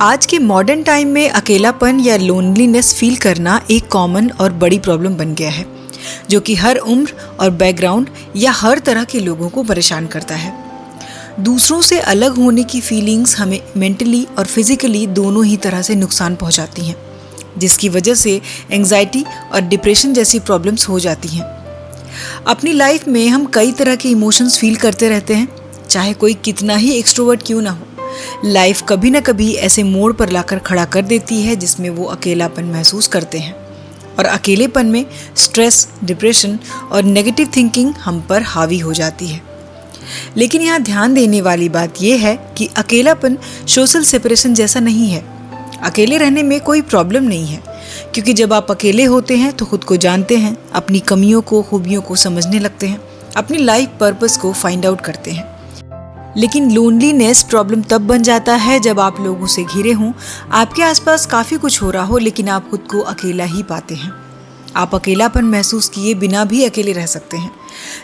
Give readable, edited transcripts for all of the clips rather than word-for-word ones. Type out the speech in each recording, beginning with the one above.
आज के modern time में अकेलापन या लोनलीनेस फील करना एक कॉमन और बड़ी प्रॉब्लम बन गया है, जो कि हर उम्र और बैकग्राउंड या हर तरह के लोगों को परेशान करता है। दूसरों से अलग होने की फीलिंग्स हमें मेंटली और फिजिकली दोनों ही तरह से नुकसान पहुंचाती हैं, जिसकी वजह से एंग्जाइटी और डिप्रेशन जैसी प्रॉब्लम्स हो जाती हैं। अपनी लाइफ में हम कई तरह के इमोशंस फील करते रहते हैं, चाहे कोई कितना ही एक्सट्रोवर्ट क्यों ना हो। लाइफ कभी ना कभी ऐसे मोड़ पर लाकर खड़ा कर देती है जिसमें वो अकेलापन महसूस करते हैं, और अकेलेपन में स्ट्रेस, डिप्रेशन और नेगेटिव थिंकिंग हम पर हावी हो जाती है। लेकिन यहाँ ध्यान देने वाली बात यह है कि अकेलापन सोशल सेपरेशन जैसा नहीं है। अकेले रहने में कोई प्रॉब्लम नहीं है, क्योंकि जब आप अकेले होते हैं तो खुद को जानते हैं, अपनी कमियों को, खूबियों को समझने लगते हैं, अपनी लाइफ पर्पस को फाइंड आउट करते हैं। लेकिन लोनलीनेस प्रॉब्लम तब बन जाता है जब आप लोगों से घिरे हों, आपके आसपास काफ़ी कुछ हो रहा हो, लेकिन आप खुद को अकेला ही पाते हैं। आप अकेलापन महसूस किए बिना भी अकेले रह सकते हैं।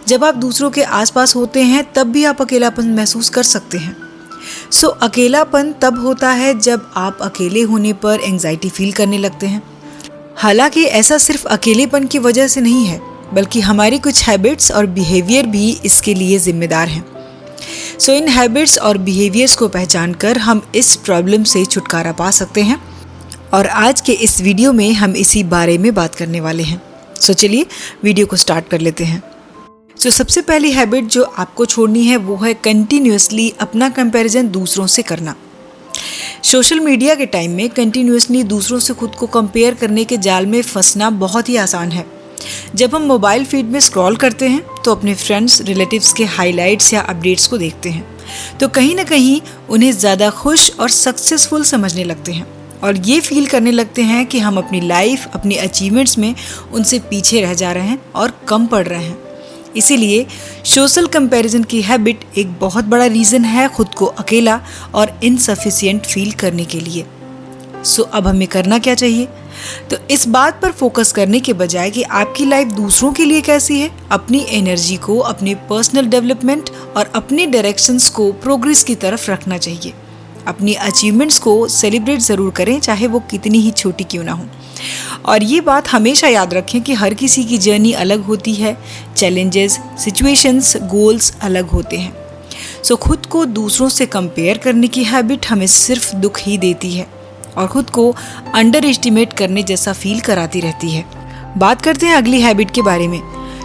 जब आप दूसरों के आसपास होते हैं तब भी आप अकेलापन महसूस कर सकते हैं। अकेलापन तब होता है जब आप अकेले होने पर एंग्जाइटी फील करने लगते हैं। हालांकि ऐसा सिर्फ अकेलेपन की वजह से नहीं है, बल्कि हमारी कुछ हैबिट्स और बिहेवियर भी इसके लिए जिम्मेदार हैं। इन हैबिट्स और बिहेवियर्स को पहचान कर हम इस प्रॉब्लम से छुटकारा पा सकते हैं, और आज के इस वीडियो में हम इसी बारे में बात करने वाले हैं। चलिए वीडियो को स्टार्ट कर लेते हैं। सबसे पहली हैबिट जो आपको छोड़नी है वो है कंटिन्यूसली अपना कंपैरिजन दूसरों से करना। सोशल मीडिया के टाइम में कंटिन्यूसली दूसरों से खुद को कंपेयर करने के जाल में फंसना बहुत ही आसान है। जब हम मोबाइल फीड में स्क्रॉल करते हैं तो अपने फ्रेंड्स, रिलेटिव्स के हाइलाइट्स या अपडेट्स को देखते हैं, तो कहीं ना कहीं उन्हें ज़्यादा खुश और सक्सेसफुल समझने लगते हैं, और ये फील करने लगते हैं कि हम अपनी लाइफ, अपनी अचीवमेंट्स में उनसे पीछे रह जा रहे हैं और कम पड़ रहे हैं। इसीलिए सोशल कंपैरिजन की हैबिट एक बहुत बड़ा रीज़न है खुद को अकेला और इनसफिशिएंट फील करने के लिए। अब हमें करना क्या चाहिए? तो इस बात पर फोकस करने के बजाय कि आपकी लाइफ दूसरों के लिए कैसी है, अपनी एनर्जी को अपने पर्सनल डेवलपमेंट और अपने डायरेक्शंस को प्रोग्रेस की तरफ रखना चाहिए। अपनी अचीवमेंट्स को सेलिब्रेट ज़रूर करें, चाहे वो कितनी ही छोटी क्यों ना हो। और ये बात हमेशा याद रखें कि हर किसी की जर्नी अलग होती है, चैलेंजेस, सिचुएशंस, गोल्स अलग होते हैं। खुद को दूसरों से कंपेयर करने की हैबिट हमें सिर्फ दुख ही देती है और खुद को अंडर एस्टिमेट करने जैसा फील कराती रहती है। बात करते हैं अगली हैबिट के बारे में,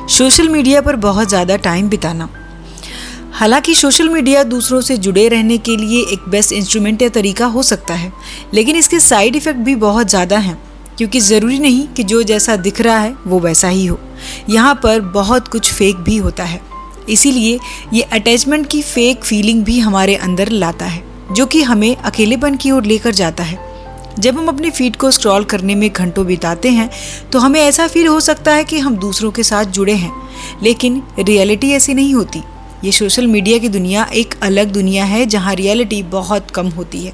सोशल मीडिया पर बहुत ज़्यादा टाइम बिताना। हालांकि सोशल मीडिया दूसरों से जुड़े रहने के लिए एक बेस्ट इंस्ट्रूमेंट या तरीका हो सकता है, लेकिन इसके साइड इफ़ेक्ट भी बहुत ज़्यादा हैं, क्योंकि ज़रूरी नहीं कि जो जैसा दिख रहा है वो वैसा ही हो। यहाँ पर बहुत कुछ फेक भी होता है, इसीलिए ये अटैचमेंट की फेक फीलिंग भी हमारे अंदर लाता है, जो कि हमें अकेलेपन की ओर लेकर जाता है। जब हम अपनी फीड को स्क्रॉल करने में घंटों बिताते हैं तो हमें ऐसा फील हो सकता है कि हम दूसरों के साथ जुड़े हैं, लेकिन रियलिटी ऐसी नहीं होती। ये सोशल मीडिया की दुनिया एक अलग दुनिया है जहाँ रियलिटी बहुत कम होती है।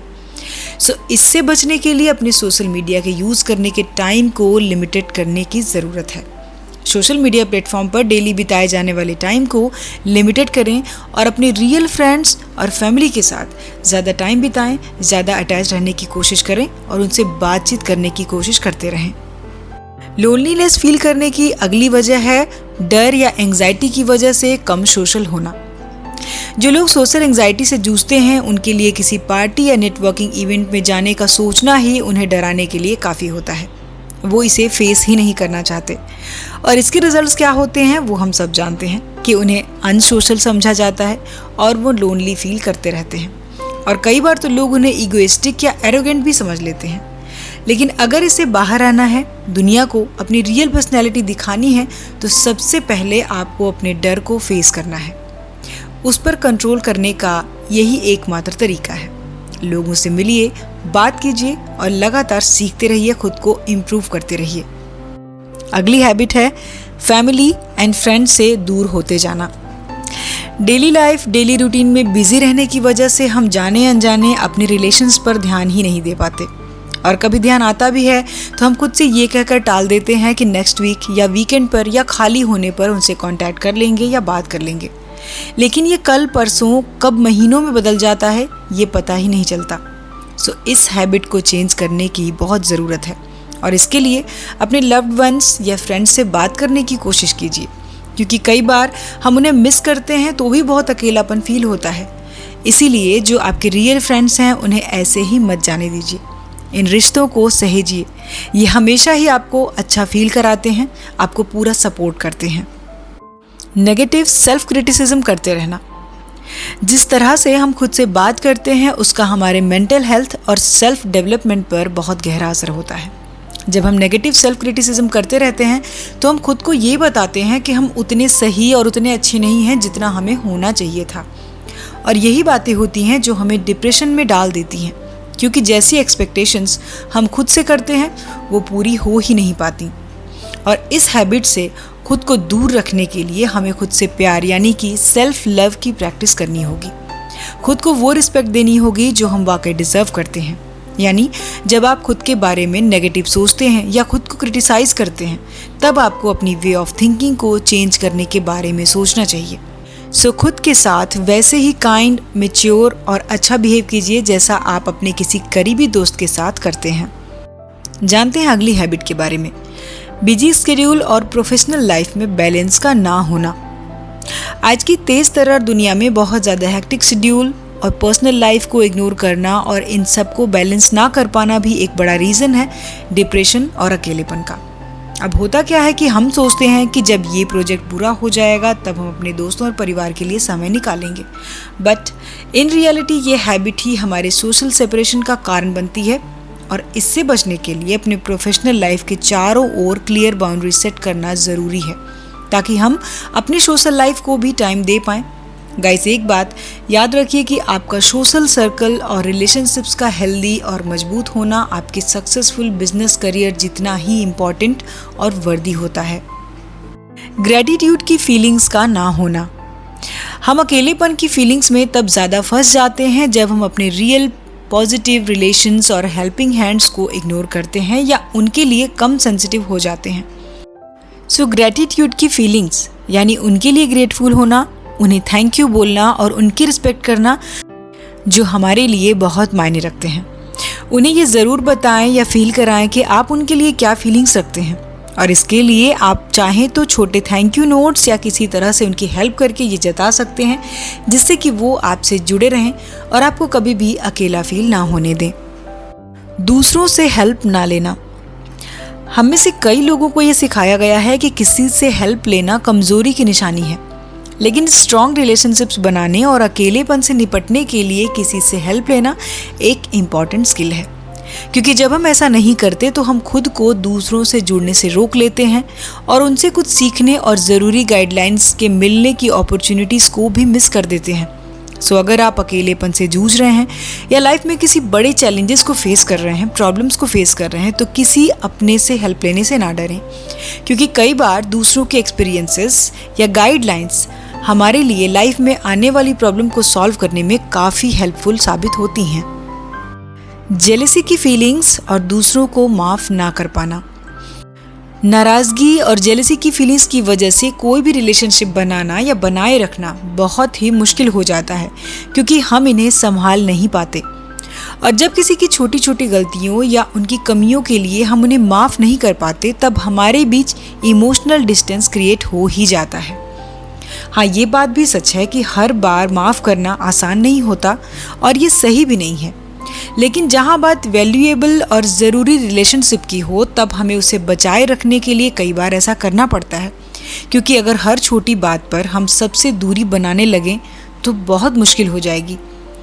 इससे बचने के लिए अपने सोशल मीडिया के यूज़ करने के टाइम को लिमिटेड करने की ज़रूरत है। सोशल मीडिया प्लेटफॉर्म पर डेली बिताए जाने वाले टाइम को लिमिटेड करें और अपने रियल फ्रेंड्स और फैमिली के साथ ज़्यादा टाइम बिताएं, ज़्यादा अटैच रहने की कोशिश करें और उनसे बातचीत करने की कोशिश करते रहें। लोनलीनेस फील करने की अगली वजह है डर या एंग्जाइटी की वजह से कम सोशल होना। जो लोग सोशल एंग्जाइटी से जूझते हैं उनके लिए किसी पार्टी या नेटवर्किंग इवेंट में जाने का सोचना ही उन्हें डराने के लिए काफ़ी होता है। वो इसे फेस ही नहीं करना चाहते, और इसके रिजल्ट्स क्या होते हैं वो हम सब जानते हैं कि उन्हें अनसोशल समझा जाता है और वो लोनली फील करते रहते हैं, और कई बार तो लोग उन्हें ईगोइस्टिक या एरोगेंट भी समझ लेते हैं। लेकिन अगर इससे बाहर आना है, दुनिया को अपनी रियल पर्सनैलिटी दिखानी है, तो सबसे पहले आपको अपने डर को फेस करना है। उस पर कंट्रोल करने का यही एकमात्र तरीका है। लोगों से मिलिए, बात कीजिए और लगातार सीखते रहिए, खुद को इम्प्रूव करते रहिए। अगली हैबिट है फैमिली एंड फ्रेंड्स से दूर होते जाना। डेली लाइफ, डेली रूटीन में बिजी रहने की वजह से हम जाने अनजाने अपने रिलेशंस पर ध्यान ही नहीं दे पाते, और कभी ध्यान आता भी है तो हम खुद से ये कहकर टाल देते हैं कि नेक्स्ट वीक या वीकेंड पर या खाली होने पर उनसे कांटेक्ट कर लेंगे या बात कर लेंगे। लेकिन ये कल परसों कब महीनों में बदल जाता है ये पता ही नहीं चलता। सो इस हैबिट को चेंज करने की बहुत ज़रूरत है और इसके लिए अपने लव्ड वंस या फ्रेंड्स से बात करने की कोशिश कीजिए, क्योंकि कई बार हम उन्हें मिस करते हैं तो भी बहुत अकेलापन फील होता है। इसीलिए जो आपके रियल फ्रेंड्स हैं उन्हें ऐसे ही मत जाने दीजिए। इन रिश्तों को सहेजिए, ये हमेशा ही आपको अच्छा फील कराते हैं, आपको पूरा सपोर्ट करते हैं। नेगेटिव सेल्फ क्रिटिसिज्म करते रहना। जिस तरह से हम खुद से बात करते हैं उसका हमारे मेंटल हेल्थ और सेल्फ डेवलपमेंट पर बहुत गहरा असर होता है। जब हम नेगेटिव सेल्फ क्रिटिसिज्म करते रहते हैं तो हम खुद को ये बताते हैं कि हम उतने सही और उतने अच्छे नहीं हैं जितना हमें होना चाहिए था, और यही बातें होती हैं जो हमें डिप्रेशन में डाल देती हैं, क्योंकि जैसी एक्सपेक्टेशंस हम खुद से करते हैं वो पूरी हो ही नहीं पाती। और इस हैबिट से खुद को दूर रखने के लिए हमें खुद से प्यार यानी कि सेल्फ लव की प्रैक्टिस करनी होगी। खुद को वो रिस्पेक्ट देनी होगी जो हम वाकई डिज़र्व करते हैं। यानी जब आप खुद के बारे में नेगेटिव सोचते हैं या खुद को क्रिटिसाइज़ करते हैं तब आपको अपनी वे ऑफ थिंकिंग को चेंज करने के बारे में सोचना चाहिए। सो खुद के साथ वैसे ही काइंड, मैच्योर और अच्छा बिहेव कीजिए जैसा आप अपने किसी करीबी दोस्त के साथ करते हैं। जानते हैं अगली हैबिट के बारे में, बिजी स्केड्यूल और प्रोफेशनल लाइफ में बैलेंस का ना होना। आज की तेज़ तर्रार दुनिया में बहुत ज़्यादा हेक्टिक शेड्यूल और पर्सनल लाइफ को इग्नोर करना और इन सब को बैलेंस ना कर पाना भी एक बड़ा रीज़न है डिप्रेशन और अकेलेपन का। अब होता क्या है कि हम सोचते हैं कि जब ये प्रोजेक्ट पूरा हो जाएगा तब हम अपने दोस्तों और परिवार के लिए समय निकालेंगे, बट इन रियलिटी ये हैबिट ही हमारे सोशल सेपरेशन का कारण बनती है। और इससे बचने के लिए अपने प्रोफेशनल लाइफ के चारों ओर क्लियर बाउंड्री सेट करना ज़रूरी है ताकि हम अपनी सोशल लाइफ को भी टाइम दे पाएँ। गाइस, एक बात याद रखिए कि आपका सोशल सर्कल और रिलेशनशिप्स का हेल्दी और मजबूत होना आपके सक्सेसफुल बिजनेस करियर जितना ही इम्पॉर्टेंट और वर्दी होता है। ग्रेटिट्यूड की फीलिंग्स का ना होना। हम अकेलेपन की फीलिंग्स में तब ज़्यादा फंस जाते हैं जब हम अपने रियल पॉजिटिव रिलेशंस और हेल्पिंग हैंड्स को इग्नोर करते हैं या उनके लिए कम सेंसिटिव हो जाते हैं। सो ग्रेटिट्यूड की फीलिंग्स यानी उनके लिए ग्रेटफुल होना, उन्हें थैंक यू बोलना और उनकी रिस्पेक्ट करना जो हमारे लिए बहुत मायने रखते हैं। उन्हें ये ज़रूर बताएं या फील कराएं कि आप उनके लिए क्या फीलिंग्स रखते हैं, और इसके लिए आप चाहें तो छोटे थैंक यू नोट्स या किसी तरह से उनकी हेल्प करके ये जता सकते हैं जिससे कि वो आपसे जुड़े रहें और आपको कभी भी अकेला फील ना होने दें। दूसरों से हेल्प ना लेना। हम में से कई लोगों को ये सिखाया गया है कि किसी से हेल्प लेना कमज़ोरी की निशानी है, लेकिन स्ट्रॉन्ग रिलेशनशिप्स बनाने और अकेलेपन से निपटने के लिए किसी से हेल्प लेना एक इम्पॉर्टेंट स्किल है, क्योंकि जब हम ऐसा नहीं करते तो हम खुद को दूसरों से जुड़ने से रोक लेते हैं और उनसे कुछ सीखने और ज़रूरी गाइडलाइंस के मिलने की अपॉर्चुनिटीज़ को भी मिस कर देते हैं। सो अगर आप अकेलेपन से जूझ रहे हैं या लाइफ में किसी बड़े चैलेंजेस को फेस कर रहे हैं, प्रॉब्लम्स को फेस कर रहे हैं, तो किसी अपने से हेल्प लेने से ना डरें, क्योंकि कई बार दूसरों के एक्सपीरियंसेस या गाइडलाइंस हमारे लिए लाइफ में आने वाली प्रॉब्लम को सॉल्व करने में काफ़ी हेल्पफुल साबित होती हैं। जेलसी की फीलिंग्स और दूसरों को माफ़ ना कर पाना। नाराज़गी और जेलसी की फीलिंग्स की वजह से कोई भी रिलेशनशिप बनाना या बनाए रखना बहुत ही मुश्किल हो जाता है, क्योंकि हम इन्हें संभाल नहीं पाते। और जब किसी की छोटी छोटी गलतियों या उनकी कमियों के लिए हम उन्हें माफ़ नहीं कर पाते तब हमारे बीच इमोशनल डिस्टेंस क्रिएट हो ही जाता है। हाँ, ये बात भी सच है कि हर बार माफ़ करना आसान नहीं होता और ये सही भी नहीं है, लेकिन जहाँ बात वैल्यूएबल और ज़रूरी रिलेशनशिप की हो तब हमें उसे बचाए रखने के लिए कई बार ऐसा करना पड़ता है, क्योंकि अगर हर छोटी बात पर हम सबसे दूरी बनाने लगें तो बहुत मुश्किल हो जाएगी।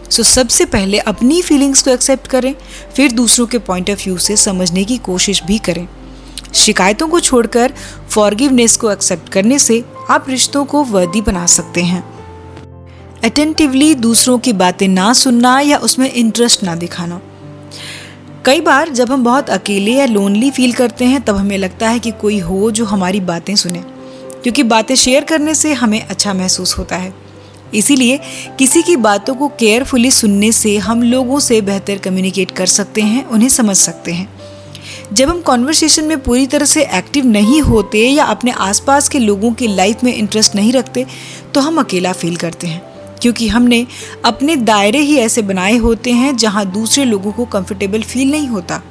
सो सबसे पहले अपनी फीलिंग्स को एक्सेप्ट करें, फिर दूसरों के पॉइंट ऑफ व्यू से समझने की कोशिश भी करें। शिकायतों को छोड़कर फॉरगिवनेस को एक्सेप्ट करने से आप रिश्तों को वर्दी बना सकते हैं। अटेंटिवली दूसरों की बातें ना सुनना या उसमें इंटरेस्ट ना दिखाना। कई बार जब हम बहुत अकेले या लोनली फील करते हैं तब हमें लगता है कि कोई हो जो हमारी बातें सुने, क्योंकि बातें शेयर करने से हमें अच्छा महसूस होता है। इसीलिए किसी की बातों को केयरफुली सुनने से हम लोगों से बेहतर कम्युनिकेट कर सकते हैं, उन्हें समझ सकते हैं। जब हम कॉन्वर्सेशन में पूरी तरह से एक्टिव नहीं होते या अपने आसपास के लोगों की लाइफ में इंटरेस्ट नहीं रखते तो हम अकेला फील करते हैं, क्योंकि हमने अपने दायरे ही ऐसे बनाए होते हैं जहां दूसरे लोगों को कंफर्टेबल फील नहीं होता।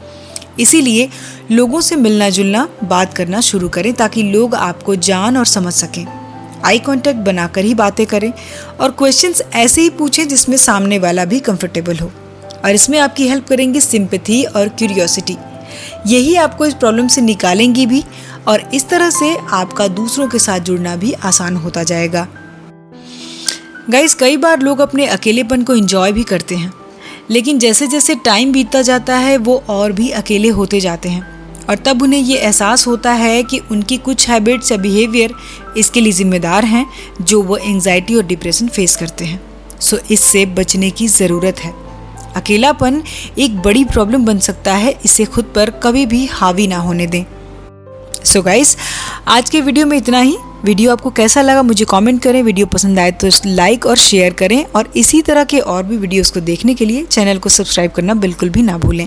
इसीलिए लोगों से मिलना जुलना, बात करना शुरू करें ताकि लोग आपको जान और समझ सकें। आई कांटेक्ट बनाकर ही बातें करें और क्वेश्चंस ऐसे ही पूछें जिसमें सामने वाला भी कंफर्टेबल हो। और इसमें आपकी हेल्प करेंगी सिंपैथी और क्यूरियोसिटी। यही आपको इस प्रॉब्लम से निकालेंगी भी और इस तरह से आपका दूसरों के साथ जुड़ना भी आसान होता जाएगा। गाइस, कई बार लोग अपने अकेलेपन को एंजॉय भी करते हैं, लेकिन जैसे जैसे टाइम बीतता जाता है वो और भी अकेले होते जाते हैं और तब उन्हें ये एहसास होता है कि उनकी कुछ हैबिट्स या बिहेवियर इसके लिए जिम्मेदार हैं जो वो एंजाइटी और डिप्रेशन फेस करते हैं। सो इससे बचने की ज़रूरत है। अकेलापन एक बड़ी प्रॉब्लम बन सकता है, इसे खुद पर कभी भी हावी ना होने दें। सो गाइस, आज के वीडियो में इतना ही। वीडियो आपको कैसा लगा मुझे कमेंट करें। वीडियो पसंद आए तो लाइक और शेयर करें और इसी तरह के और भी वीडियोस को देखने के लिए चैनल को सब्सक्राइब करना बिल्कुल भी ना भूलें।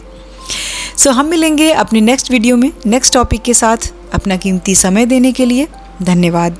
सो हम मिलेंगे अपने नेक्स्ट वीडियो में नेक्स्ट टॉपिक के साथ। अपना कीमती समय देने के लिए धन्यवाद।